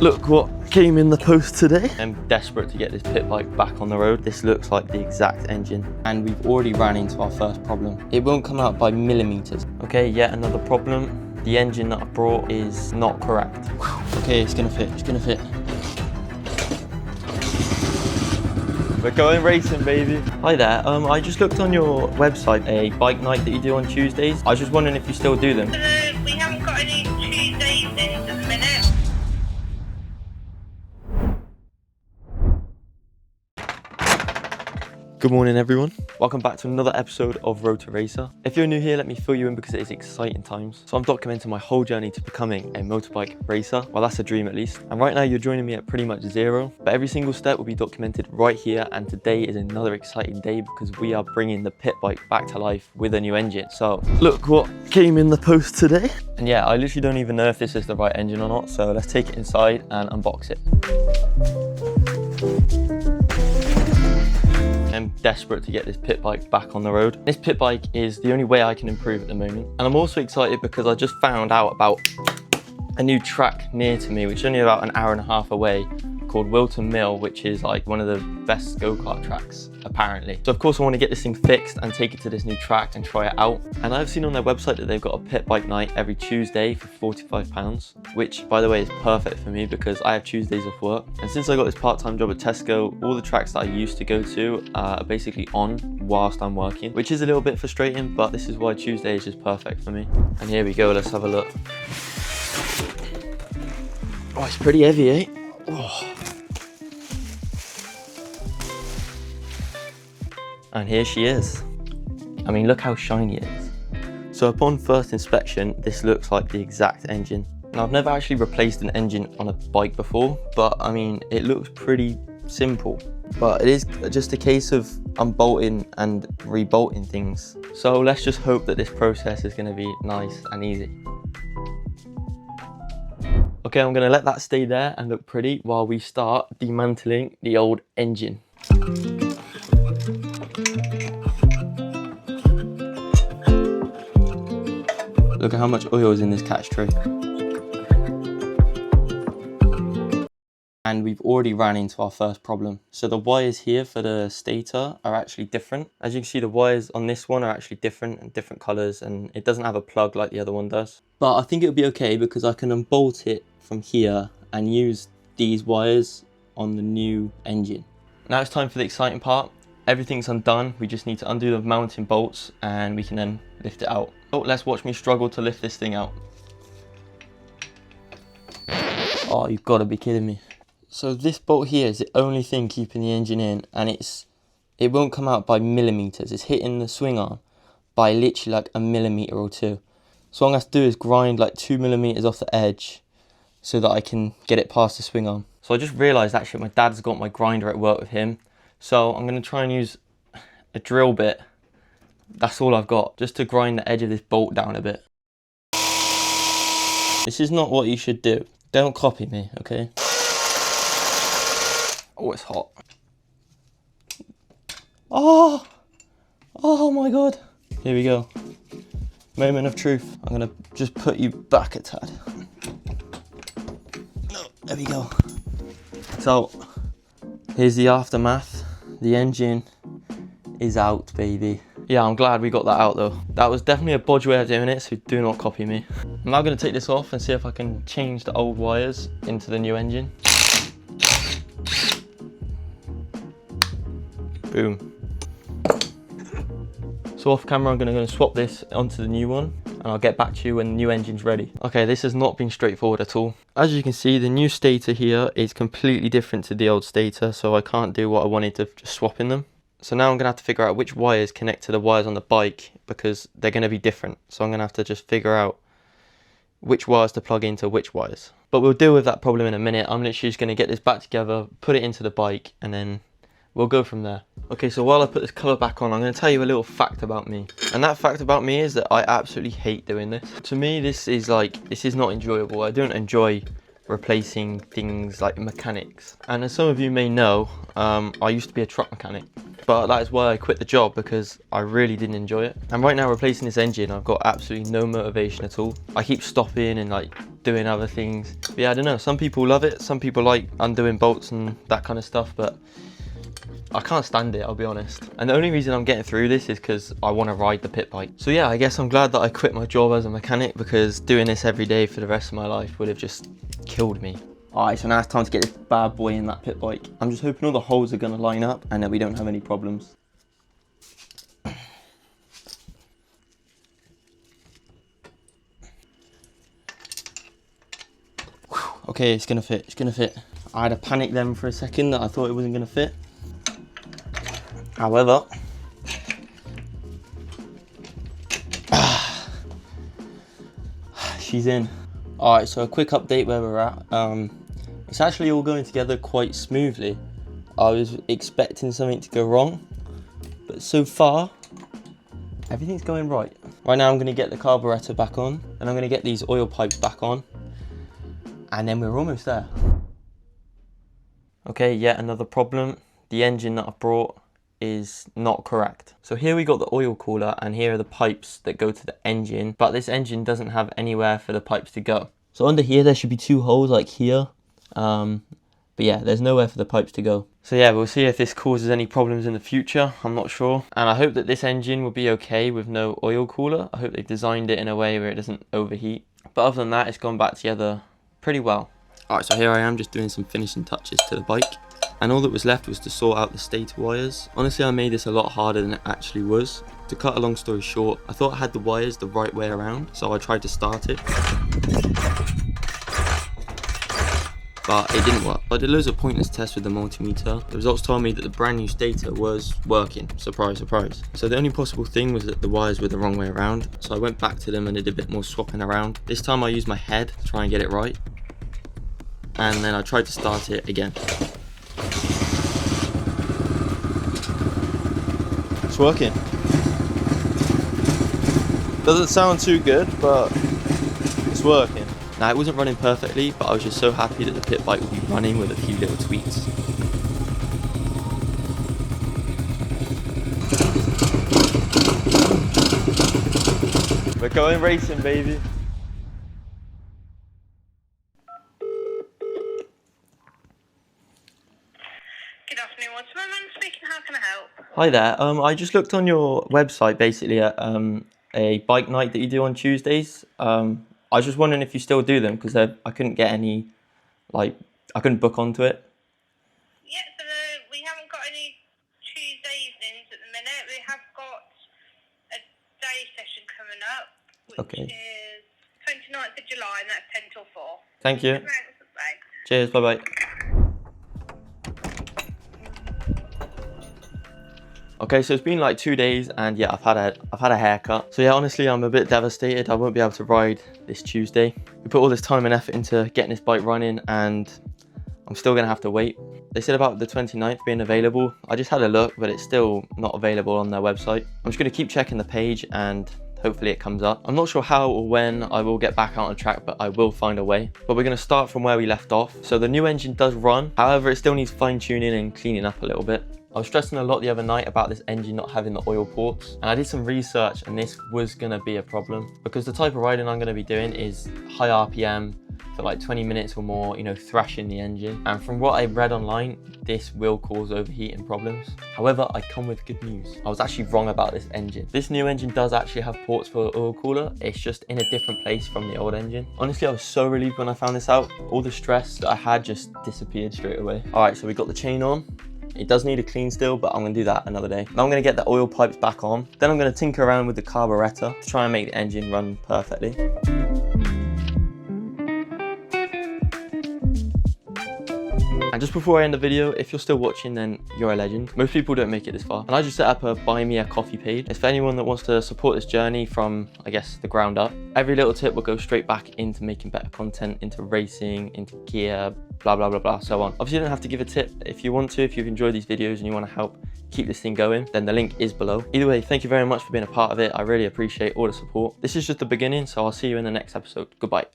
Look what came in the post today. I'm desperate to get this pit bike back on the road. This looks like the exact engine, and we've already ran into our first problem. It won't come out by millimeters. Okay, yet another problem. The engine that I brought is not correct. Okay, it's gonna fit, it's gonna fit. We're going racing, baby. Hi there, I just looked on your website, a bike night that you do on Tuesdays. I was just wondering if you still do them. We haven't got any Tuesday evenings at the minute. Good morning, everyone. Welcome back to another episode of Road to Racer. If you're new here, let me fill you in because it is exciting times. So I'm documenting my whole journey to becoming a motorbike racer. Well, that's a dream at least. And right now you're joining me at pretty much zero, but every single step will be documented right here. And today is another exciting day because we are bringing the pit bike back to life with a new engine. So look what came in the post today. And yeah, I literally don't even know if this is the right engine or not. So let's take it inside and unbox it. I'm desperate to get this pit bike back on the road. This pit bike is the only way I can improve at the moment. And I'm also excited because I just found out about a new track near to me, which is only about an hour and a half away, called Wilton Mill, which is like one of the best go-kart tracks, apparently. So of course I want to get this thing fixed and take it to this new track and try it out. And I've seen on their website that they've got a pit bike night every Tuesday for £45, which by the way is perfect for me because I have Tuesdays off work. And since I got this part-time job at Tesco, all the tracks that I used to go to are basically on whilst I'm working, which is a little bit frustrating, but this is why Tuesday is just perfect for me. And here we go, let's have a look. Oh, it's pretty heavy, eh? Oh. And here she is. I mean, look how shiny it is. So upon first inspection, this looks like the exact engine. Now, I've never actually replaced an engine on a bike before, but I mean, it looks pretty simple. But it is just a case of unbolting and rebolting things. So let's just hope that this process is gonna be nice and easy. Okay, I'm gonna let that stay there and look pretty while we start dismantling the old engine. Look at how much oil is in this catch tray. And we've already ran into our first problem. So the wires here for the stator are actually different. As you can see, the wires on this one are actually different and different colors, and it doesn't have a plug like the other one does. But I think it'll be okay because I can unbolt it from here and use these wires on the new engine. Now it's time for the exciting part. Everything's undone. We just need to undo the mounting bolts and we can then lift it out. So let's watch me struggle to lift this thing out. Oh, you've got to be kidding me. So this bolt here is the only thing keeping the engine in, and it won't come out by millimeters. It's hitting the swing arm by literally like a millimeter or two. So what I'm going to have to do is grind like 2 millimeters off the edge so that I can get it past the swing arm. So I just realized actually my dad's got my grinder at work with him. So I'm going to try and use a drill bit. That's all I've got, just to grind the edge of this bolt down a bit. This is not what you should do. Don't copy me, okay? Oh, it's hot. Oh! Oh my God. Here we go. Moment of truth. I'm gonna just put you back a tad. No, there we go. So, here's the aftermath. The engine is out, baby. Yeah, I'm glad we got that out though. That was definitely a bodge way of doing it, so do not copy me. I'm now gonna take this off and see if I can change the old wires into the new engine. Boom. So off camera, I'm gonna swap this onto the new one and I'll get back to you when the new engine's ready. Okay, this has not been straightforward at all. As you can see, the new stator here is completely different to the old stator, so I can't do what I wanted of just swapping them. So now I'm gonna have to figure out which wires connect to the wires on the bike because they're gonna be different. So I'm gonna have to just figure out which wires to plug into which wires. But we'll deal with that problem in a minute. I'm literally just gonna get this back together, put it into the bike, and then we'll go from there. Okay, so while I put this cover back on, I'm going to tell you a little fact about me. And that fact about me is that I absolutely hate doing this. To me, this is not enjoyable. I don't enjoy replacing things like mechanics. And as some of you may know, I used to be a truck mechanic. But that is why I quit the job, because I really didn't enjoy it. And right now, replacing this engine, I've got absolutely no motivation at all. I keep stopping and like doing other things. But yeah, I don't know, some people love it, some people like undoing bolts and that kind of stuff, but I can't stand it, I'll be honest. And the only reason I'm getting through this is because I want to ride the pit bike. So yeah, I guess I'm glad that I quit my job as a mechanic, because doing this every day for the rest of my life would have just killed me. Alright, so now it's time to get this bad boy in that pit bike. I'm just hoping all the holes are going to line up and that we don't have any problems. Okay, it's going to fit, it's going to fit. I had a panic then for a second that I thought it wasn't going to fit. However, she's in. Alright, so a quick update where we're at. It's actually all going together quite smoothly. I was expecting something to go wrong, but so far, everything's going right. Right now I'm going to get the carburetor back on, and I'm going to get these oil pipes back on, and then we're almost there. Okay, yet another problem. The engine that I brought is not correct. So here we got the oil cooler, and here are the pipes that go to the engine, but this engine doesn't have anywhere for the pipes to go. So under here there should be two holes like here, but yeah, there's nowhere for the pipes to go. So yeah, we'll see if this causes any problems in the future. I'm not sure, and I hope that this engine will be okay with no oil cooler. I hope they've designed it in a way where it doesn't overheat, but other than that, it's gone back together pretty well. Alright, so here I am just doing some finishing touches to the bike, and all that was left was to sort out the stator wires. Honestly, I made this a lot harder than it actually was. To cut a long story short, I thought I had the wires the right way around, so I tried to start it, but it didn't work. I did loads of pointless tests with the multimeter. The results told me that the brand new stator was working. Surprise, surprise. So the only possible thing was that the wires were the wrong way around, so I went back to them and did a bit more swapping around. This time I used my head to try and get it right, and then I tried to start it again. It's working. Doesn't sound too good, but it's working. Now, it wasn't running perfectly, but I was just so happy that the pit bike would be running with a few little tweaks. We're going racing, baby. Good afternoon, what's my man speaking? How can I help? Hi there. I just looked on your website basically at a bike night that you do on Tuesdays. I was just wondering if you still do them, because I couldn't get any, like, I couldn't book onto it. Yeah, so we haven't got any Tuesday evenings at the minute. We have got a day session coming up, which is 29th of July, and that's 10 till 4. Thank you. Thanks. Cheers, bye-bye. Okay, so it's been like 2 days, and yeah, I've had a haircut. So yeah, honestly, I'm a bit devastated. I won't be able to ride this Tuesday. We put all this time and effort into getting this bike running, and I'm still gonna have to wait. They said about the 29th being available. I just had a look, but it's still not available on their website. I'm just gonna keep checking the page, and hopefully it comes up. I'm not sure how or when I will get back out on track, but I will find a way. But we're gonna start from where we left off. So the new engine does run. However, it still needs fine tuning and cleaning up a little bit. I was stressing a lot the other night about this engine not having the oil ports, and I did some research, and this was gonna be a problem, because the type of riding I'm gonna be doing is high RPM for like 20 minutes or more, you know, thrashing the engine. And from what I read online, this will cause overheating problems. However, I come with good news. I was actually wrong about this engine. This new engine does actually have ports for the oil cooler. It's just in a different place from the old engine. Honestly, I was so relieved when I found this out. All the stress that I had just disappeared straight away. All right, so we got the chain on. It does need a clean still, but I'm gonna do that another day. Now I'm gonna get the oil pipes back on. Then I'm gonna tinker around with the carburetor to try and make the engine run perfectly. And just before I end the video, if you're still watching, then you're a legend. Most people don't make it this far. And I just set up a Buy Me a Coffee page. It's for anyone that wants to support this journey from, I guess, the ground up. Every little tip will go straight back into making better content, into racing, into gear, blah, blah, blah, blah, so on. Obviously, you don't have to give a tip. If you want to, if you've enjoyed these videos and you want to help keep this thing going, then the link is below. Either way, thank you very much for being a part of it. I really appreciate all the support. This is just the beginning, so I'll see you in the next episode. Goodbye.